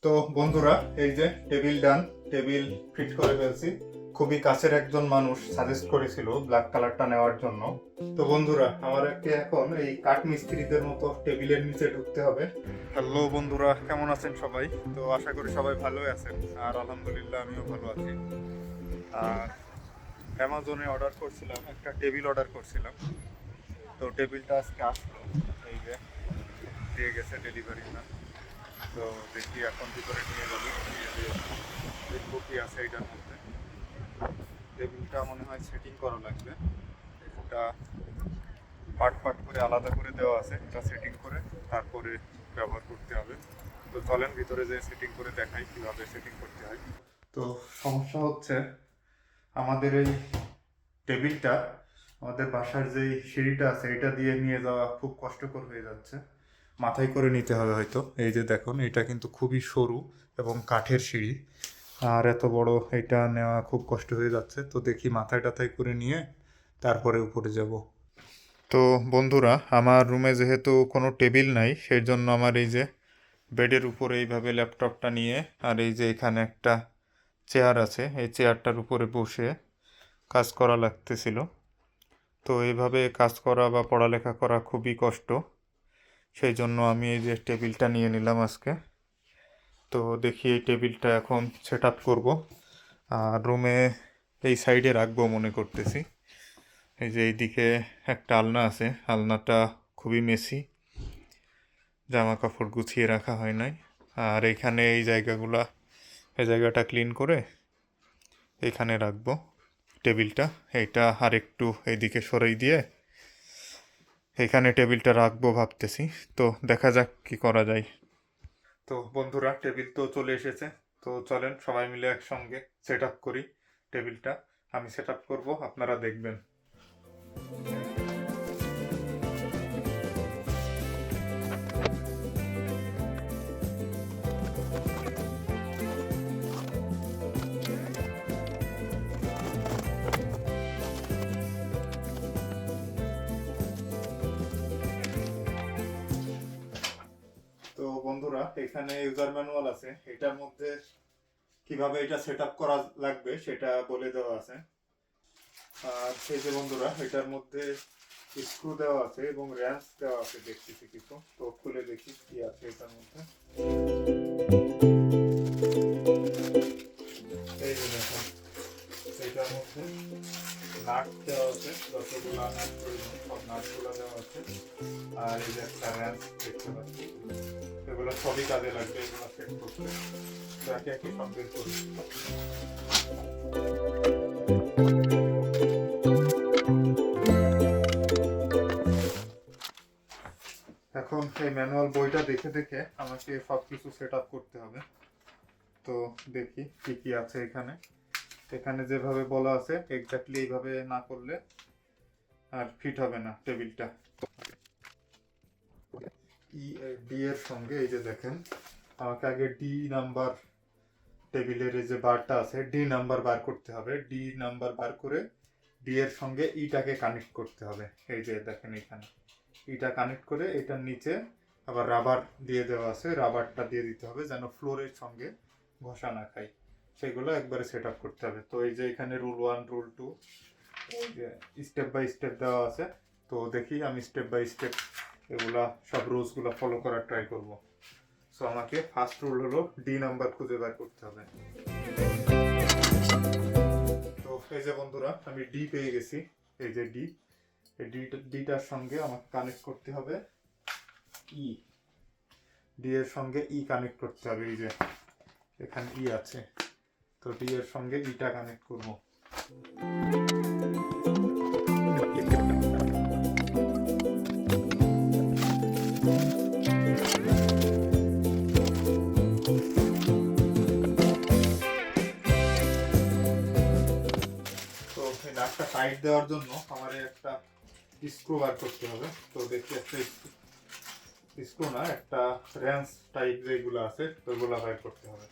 তো বন্ধুরা, এই যে টেবিল ডান, টেবিল ফিট করে ফেলছি। খুবই কাছের একজন মানুষ সাজেস্ট করেছিল ব্ল্যাক কালারটা নেওয়ার জন্য। তো বন্ধুরা, আমাদেরকে এখন এই কাঠ মিস্ত্রিদের মতো টেবিলের নিচে ঢুকতে হবে। হ্যালো বন্ধুরা, কেমন আছেন সবাই? তো আশা করি সবাই ভালোই আছেন, আর আলহামদুলিল্লাহ আমিও ভালো আছি। আর অ্যামাজনে অর্ডার করছিলাম, একটা টেবিল অর্ডার করছিলাম। তো টেবিলটা আজকে আসলো, এই যে দিয়ে গেছে ডেলিভারি ম্যান। তো দেখি এখন ভিতরে নিয়ে যাবো, নিয়ে যে দেখবো কি আছে এটার মধ্যে। টেবিলটা মনে হয় সেটিং করা লাগবে, এটা পার্ট পার্ট করে আলাদা করে দেওয়া আছে, এটা সেটিং করে তারপরে ব্যবহার করতে হবে। তো চলেন ভিতরে যে সেটিং করে দেখাই কীভাবে সেটিং করতে হয়। তো সমস্যা হচ্ছে, আমাদের এই টেবিলটা আমাদের বাসার যেই সিঁড়িটা আছে এটা দিয়ে নিয়ে যাওয়া খুব কষ্টকর হয়ে যাচ্ছে। মাথায় করে নিতে হবে হয়তো। এই যে দেখুন, এটা কিন্তু খুবই সরু এবং কাঠের সিঁড়ি, আর এত বড় এটা নেওয়া খুব কষ্ট হয়ে যাচ্ছে। তো দেখি মাথায় টাথায় করে নিয়ে তারপরে উপরে যাব। তো বন্ধুরা, আমার রুমে যেহেতু কোনো টেবিল নাই, সেই জন্য আমার এই যে বেডের উপরে এইভাবে ল্যাপটপটা নিয়ে, আর এই যে এখানে একটা চেয়ার আছে, এই চেয়ারটার উপরে বসে কাজ করা লাগতেছিল। তো এইভাবে কাজ করা বা পড়ালেখা করা খুবই কষ্ট, সেই জন্য আমি এই যে টেবিলটা নিয়ে নিলাম আজকে। তো দেখি এই টেবিলটা এখন সেট আপ করবো, আর রুমে এই সাইডে রাখবো মনে করতেছি। এই যে এইদিকে একটা আলনা আছে, আলনাটা খুবই মেসি, জামা কাপড় গুছিয়ে রাখা হয় নাই। আর এইখানে এই জায়গাটা ক্লিন করে এইখানে রাখবো টেবিলটা। এইটা আর একটু এইদিকে সরিয়ে দিয়ে এখানে টেবিলটা রাখবো ভাবতেছি। তো দেখা যাক কি করা যায়। তো বন্ধুরা, টেবিল তো চলে এসেছে। তো চলেন সবাই মিলে একসঙ্গে সেট আপ করি টেবিলটা। আমি সেট আপ করবো, আপনারা দেখবেন। তো বন্ধুরা, এখানে ইউজার ম্যানুয়াল আছে, এটার মধ্যে কিভাবে এটা সেট আপ করা লাগবে সেটা বলে দেওয়া আছে। আর সেই যে বন্ধুরা, এটার মধ্যে স্ক্রু দেওয়া আছে এবং র্যাম্পস দেওয়া আছে দেখতেছি কিছু। তো খুলে দেখি কি আছে এটার মধ্যে। এই যে দেখুন, এটার মধ্যে নাট দেওয়া আছে, যতগুলা নাট প্রয়োজন সব নাটগুলো দেওয়া আছে। আর এই যে একটা র্যাম্পস দেখতে পাচ্ছি, এগুলো সবই কাজে লাগবে এগুলো সেট করতে। তো একে একে সব বের করি। এখন এই ম্যানুয়াল বইটা দেখে দেখে আমাকে সব কিছু সেট আপ করতে হবে। তো দেখি কি কি আছে এখানে। এখানে যেভাবে বলা আছে এক্স্যাক্টলি এইভাবে না করলে আর ফিট হবে না টেবিলটা। ডি এর সঙ্গে এই যে দেখেন, আমাকে আগে ডি নাম্বার, টেবিলের এই যে বারটা আছে ডি নাম্বার বার করতে হবে। ডি নাম্বার বার করে ডি এর সঙ্গে ইটাকে কানেক্ট করতে হবে। এই যে দেখেন, এখানে ইটা কানেক্ট করে এটার নিচে আবার রাবার দিয়ে দেওয়া আছে, রাবারটা দিয়ে দিতে হবে যেন ফ্লোরের সঙ্গে ঘষা না খায়। সেগুলো একবারে সেট আপ করতে হবে। তো এই যে এখানে rule 1 rule 2 step by step দেওয়া আছে। তো দেখি আমি স্টেপ বাই স্টেপ এগুলা সব রুলসগুলো ফলো করার ট্রাই করব। সো আমাকে ফার্স্ট রুল হলো ডি নাম্বার খুঁজে বের করতে হবে। তো এই যে বন্ধুরা, আমি ডি পেয়ে গেছি। এই যে ডি, এই ডিটার সঙ্গে আমাকে কানেক্ট করতে হবে ই। ডি এর সঙ্গে ই কানেক্ট করতে হবে। এই যে এখানে ই আছে, তো ডি এর সঙ্গে ইটা কানেক্ট করব। তো এই নাটটা টাইট দেওয়ার জন্য আমার একটা স্ক্রু বার করতে হবে। তো দেখি একটা স্ক্রু না, একটা রেঞ্চ টাইপ যেগুলো আছে ওইগুলো বার করতে হবে।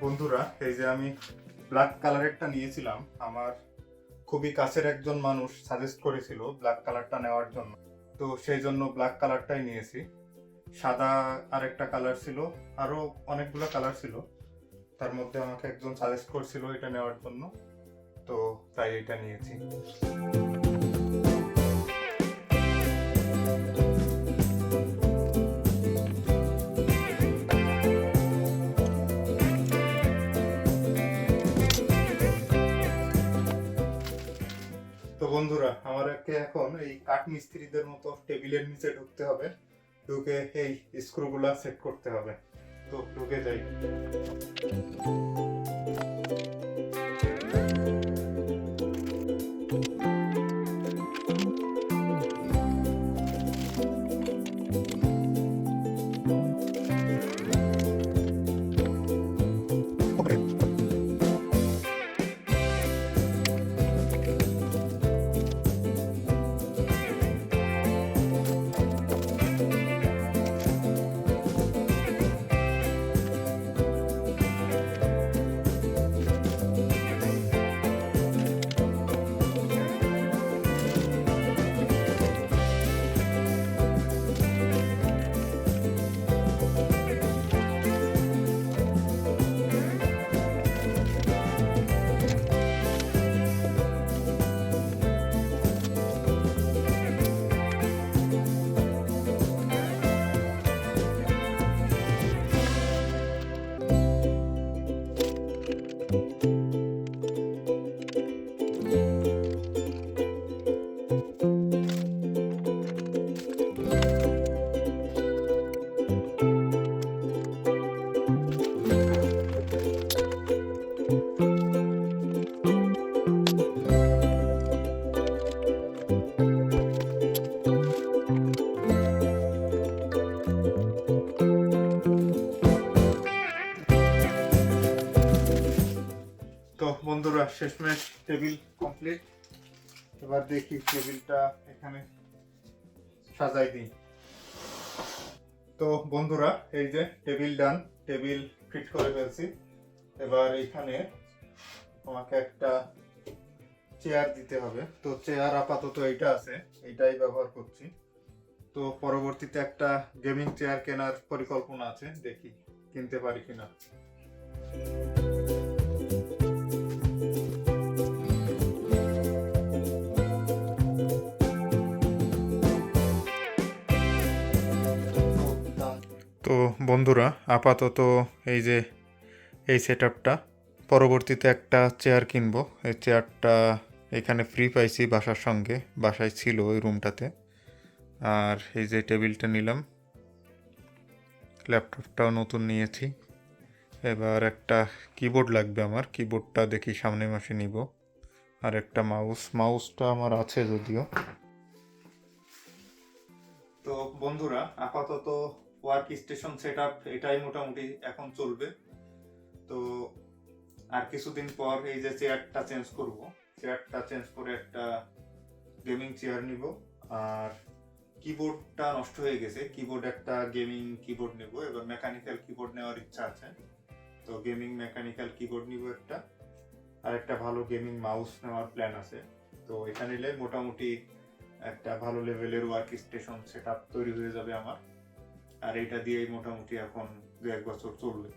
বন্ধুরা, এই যে আমি ব্ল্যাক কালারেরটা নিয়েছিলাম, আমার খুবই কাছের একজন মানুষ সাজেস্ট করেছিল ব্ল্যাক কালারটা নেওয়ার জন্য, তো সেই জন্য ব্ল্যাক কালারটাই নিয়েছি। সাদা আরেকটা কালার ছিল, আরো অনেকগুলো কালার ছিল, তার মধ্যে আমাকে একজন সাজেস্ট করছিল এটা নেওয়ার জন্য, তো তাই এটা নিয়েছি। তো বন্ধুরা, আমাকে এখন এই কাঠ মিস্ত্রিদের মতো টেবিলের নিচে ঢুকতে হবে, ঢুকে এই স্ক্রুগুলা সেট করতে হবে। তো ঢুকে যাই। শেষমেশ টেবিল কমপ্লিট। এবার দেখি টেবিলটা এখানে সাজাই দিই। তো বন্ধুরা, এই যে টেবিল ডান, টেবিল ফিট করে ফেলছি। এবার এখানে আমাকে একটা চেয়ার দিতে হবে। তো চেয়ার আপাতত এইটা আছে, এইটাই ব্যবহার করছি। তো পরবর্তীতে একটা গেমিং চেয়ার কেনার পরিকল্পনা আছে, দেখি কিনতে পারি কিনা। তো বন্ধুরা, আপাতত এই যে এই সেটআপটা, পরবর্তীতে একটা চেয়ার কিনবো। এই চেয়ারটা এখানে ফ্রি পাইছি বাসার সঙ্গে, বাসায় ছিল ওই রুমটাতে। আর এই যে টেবিলটা নিলাম, ল্যাপটপটাও নতুন নিয়েছি। এবার একটা কিবোর্ড লাগবে আমার, কিবোর্ডটা দেখি সামনের মাসে নিব। আর একটা মাউসটা আমার আছে যদিও। তো বন্ধুরা, আপাতত ওয়ার্ক স্টেশন সেটআপ এটাই মোটামুটি এখন চলবে। তো আর কিছুদিন পর এই যে চেয়ারটা চেঞ্জ করব, চেয়ারটা চেঞ্জ করে একটা গেমিং চেয়ার নিব। আর কিবোর্ডটা নষ্ট হয়ে গেছে, কিবোর্ড একটা গেমিং কিবোর্ড নেব। এবার মেকানিক্যাল কিবোর্ড নেওয়ার ইচ্ছা আছে, তো গেমিং মেকানিক্যাল কিবোর্ড নিব একটা। আর একটা ভালো গেমিং মাউস নেওয়ার প্ল্যান আছে। তো এটা নিলে মোটামুটি একটা ভালো লেভেলের ওয়ার্ক স্টেশন সেটআপ তৈরি হয়ে যাবে আমার। আর এটা দিয়েই মোটামুটি এখন 2-1 বছর চলবে।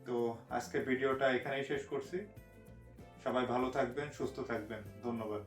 তো আজকের ভিডিওটা এখানেই শেষ করছি। সবাই ভালো থাকবেন, সুস্থ থাকবেন। ধন্যবাদ।